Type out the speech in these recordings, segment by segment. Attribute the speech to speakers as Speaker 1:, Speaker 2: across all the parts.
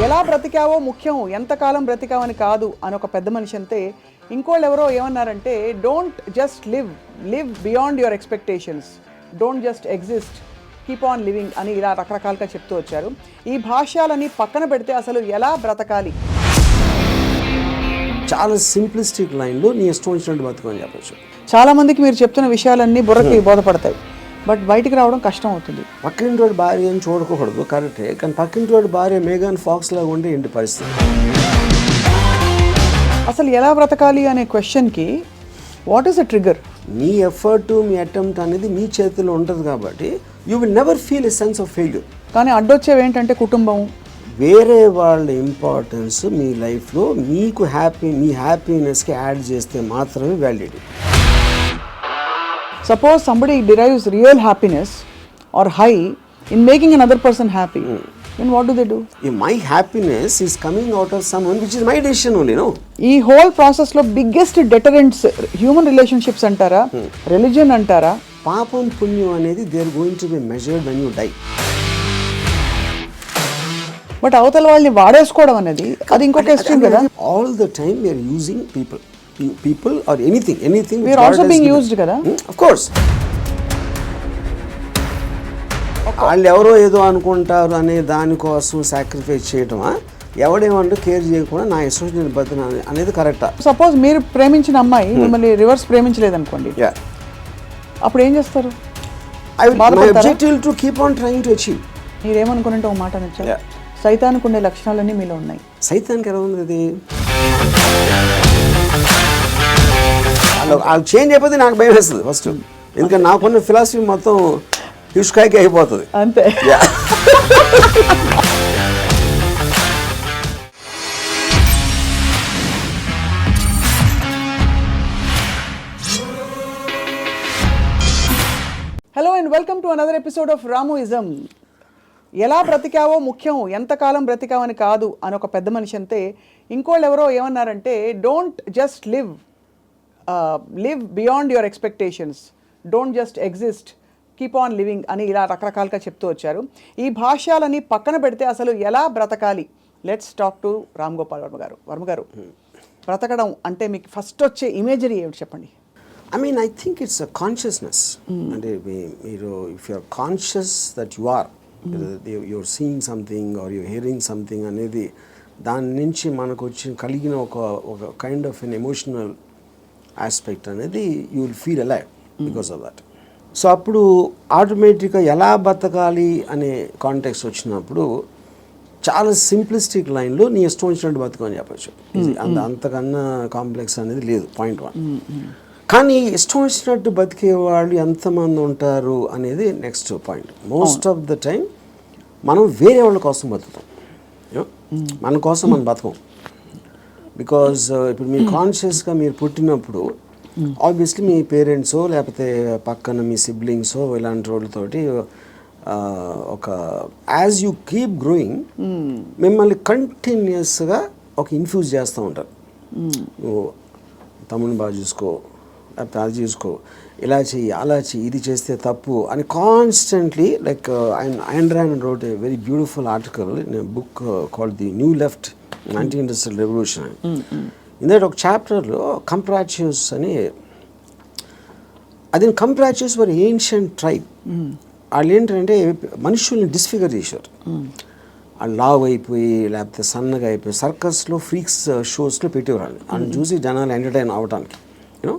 Speaker 1: ఎలా బ్రతికావో ముఖ్యం, ఎంతకాలం బ్రతికావని కాదు అని ఒక పెద్ద మనిషి అంతే. ఇంకోళ్ళు ఎవరో ఏమన్నారంటే, don't just live beyond your expectations, don't just exist, keep on living అని ఇలా రకరకాలుగా చెప్తూ వచ్చారు. ఈ భాష్యాలని పక్కన పెడితే అసలు ఎలా బ్రతకాలి?
Speaker 2: చాలా సింప్లిస్టిక్ లైన్లో నీ ఇష్టం వచ్చినట్టు బతుకని చెప్పచ్చు.
Speaker 1: చాలా మందికి మీరు చెప్తున్న విషయాలన్నీ బుర్రకి బోధపడతాయి, బట్ బయటికి రావడం కష్టం అవుతుంది.
Speaker 2: పక్కింటి వాడి భార్య అని చూడకూడదు, కరెక్టే. కానీ పక్కింటి వాడి భార్య మేఘాన్ ఫాక్స్ లాగా ఉంటే ఏంటి పరిస్థితి?
Speaker 1: అసలు ఎలా బ్రతకాలి అనే క్వశ్చన్కి what is the trigger?
Speaker 2: Me effort, me attempt అనేది మీ చేతిలో ఉంటుంది కాబట్టి you will never feel a sense of failure.
Speaker 1: కానీ అడ్డొచ్చేవి ఏంటంటే కుటుంబం,
Speaker 2: వేరే వాళ్ళ ఇంపార్టెన్స్ మీ లైఫ్లో మీకు మీ హ్యాపీనెస్కి యాడ్ చేస్తే మాత్రమే validity.
Speaker 1: Suppose somebody derives real happiness or high in making another person happy, then what do they do?
Speaker 2: If my happiness is coming out of someone which is my decision only, no?
Speaker 1: ఈ whole ప్రాసెస్లో biggest deterrents human relationships అంటారా, religion అంటారా?
Speaker 2: పాపం పుణ్యం అనేది they are going to be measured when you die.
Speaker 1: But అవతల వాళ్ళని వాడేసుకోవడం అనేది అది ఇంకొక ఎక్స్ట్రీమ్ కదా.
Speaker 2: All the time we are using people or anything
Speaker 1: we are also being used kada.
Speaker 2: Of course. వాళ్ళు ఎవరో ఏదో అనుకుంటారు అనే దానికోసం సాక్రిఫైస్ చేయటమా, ఎవడేమంటే కేర్ చేయకుండా నా ఇష్టం బతున అనేది కరెక్టా?
Speaker 1: సపోజ్ మీరు ప్రేమించిన అమ్మాయి మిమ్మల్ని రివర్స్ ప్రేమించలేదు అనుకోండి, అప్పుడు ఏం చేస్తారు?
Speaker 2: My objective to keep on trying to achieve.
Speaker 1: మీరేమనుకుంటే ఒక మాట నచ్చారు, సైతానికి ఉండే లక్షణాలన్నీ మీలో ఉన్నాయి.
Speaker 2: సైతానికి ఎలా ఉంది అది? వాళ్ళు చేంజ్ అయిపోతే నాకు భయం వేస్తుంది ఫస్ట్, ఎందుకంటే నాకున్న ఫిలాసఫీ మొత్తం హిష్కాయికి అయిపోతుంది
Speaker 1: అంతే. Hello and welcome to another episode of రాముయిజం. ఎలా బ్రతికావో ముఖ్యం, ఎంతకాలం బ్రతికావని కాదు అని ఒక పెద్ద మనిషి అంతే. ఇంకోళ్ళు ఎవరో ఏమన్నారంటే, don't just live beyond your expectations, don't just exist, keep on living అని ఇలా రకరకాలుగా చెప్తూ వచ్చారు. ఈ భాష్యాలని పక్కన పెడితే అసలు ఎలా బ్రతకాలి? Let's talk to Ram Gopal Varma గారు. వర్మ గారు, బ్రతకడం అంటే మీకు ఫస్ట్ వచ్చే ఇమేజరీ ఏమిటి చెప్పండి?
Speaker 2: I think it's a consciousness. అంటే మీరు if you are conscious that you are you're seeing something or you're hearing something అనేది దాని నుంచి మనకు కలిగిన ఒక kind of an emotional aspect అనేది you will feel alive because of that. So అప్పుడు ఆటోమేటిక్గా ఎలా బతకాలి అనే కాంటెక్స్ట్ వచ్చినప్పుడు చాలా సింప్లిస్టిక్ లైన్లో నీ ఇష్టం వచ్చినట్టు బతకని చెప్పచ్చు. అంతకన్నా కాంప్లెక్స్ అనేది లేదు, పాయింట్ 1. కానీ ఇష్టం వచ్చినట్టు బతికే వాళ్ళు ఎంతమంది ఉంటారు అనేది next point. Most of the time మనం వేరే వాళ్ళ కోసం బతుకుతాం, మన కోసం మనం బతకం. బికాజ్ ఇప్పుడు మీరు కాన్షియస్గా మీరు పుట్టినప్పుడు ఆబ్వియస్లీ మీ పేరెంట్సో లేకపోతే పక్కన మీ సిబ్లింగ్సో ఇలాంటి వాళ్ళతోటి ఒక యాజ్ యూ కీప్ గ్రోయింగ్ మిమ్మల్ని కంటిన్యూస్గా ఒక ఇన్ఫ్యూజ్ చేస్తూ ఉంటారు. నువ్వు తమ్ముని బాగా చూసుకో, లేకపోతే అది చూసుకో, ఇలా చెయ్యి, అలా చెయ్యి, ఇది చేస్తే తప్పు అని constantly. Like Ayn Rand wrote a very beautiful article in a book called The New Left, Anti-Industrial Revolution. In that ఒక చాప్టర్లో కంప్రాచ్యూస్ అని, అది కంప్రాచ్యూస్ వర్ ఏన్షియంట్ ట్రైబ్. వాళ్ళు ఏంటంటే మనుషుల్ని డిస్ఫిగర్ చేశారు. వాళ్ళు లావ్ అయిపోయి లేకపోతే సన్నగా అయిపోయి సర్కస్లో ఫ్రీక్స్ షోస్లో పెట్టేవాళ్ళు. వాళ్ళని చూసి జనాలు ఎంటర్టైన్ అవ్వడానికి. యూనో,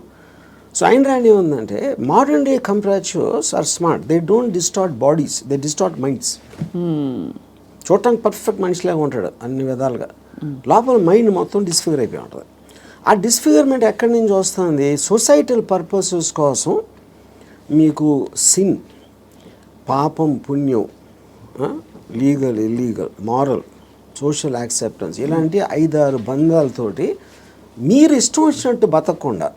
Speaker 2: సో Ayn Rand ఏముందంటే, modern day comprachicos are smart, they don't distort bodies, they distort minds. చూడటానికి పర్ఫెక్ట్ మనిషిలాగా ఉంటాడు అన్ని విధాలుగా, లోపల మైండ్ మొత్తం డిస్ఫిగర్ అయిపోయి ఉంటుంది. ఆ డిస్ఫిగర్మెంట్ ఎక్కడి నుంచి వస్తుంది? సొసైటల్ పర్పసెస్ కోసం మీకు సిన్, పాపం పుణ్యం, legal illegal, moral, social acceptance, ఇలాంటి 5-6 బంధాలతోటి మీరు ఇష్టం వచ్చినట్టు బతకకుండా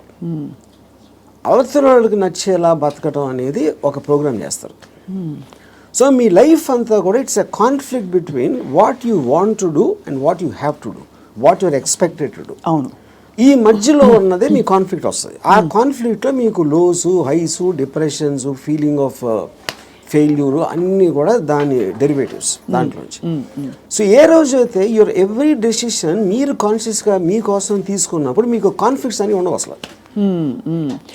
Speaker 2: అవతల వాళ్ళకి నచ్చేలా బతకటం అనేది ఒక ప్రోగ్రామ్ చేస్తారు. సో మీ లైఫ్ అంతా కూడా it's a conflict between what you want to do and what you have to do, what you're expected to do.
Speaker 1: అవును,
Speaker 2: ఈ మధ్యలో ఉన్నదే మీ కాన్ఫ్లిక్ట్ వస్తుంది. ఆ కాన్ఫ్లిక్ట్లో మీకు lows, highs, depressions, feeling of failure అన్నీ కూడా దాని డెరివేటివ్స్ దాంట్లోంచి. సో ఏ రోజైతే యువర్ ఎవ్రీ డెసిషన్ మీరు కాన్షియస్గా మీకోసం తీసుకున్నప్పుడు మీకు కాన్ఫ్లిక్ట్స్ అని ఉండవు అసలు.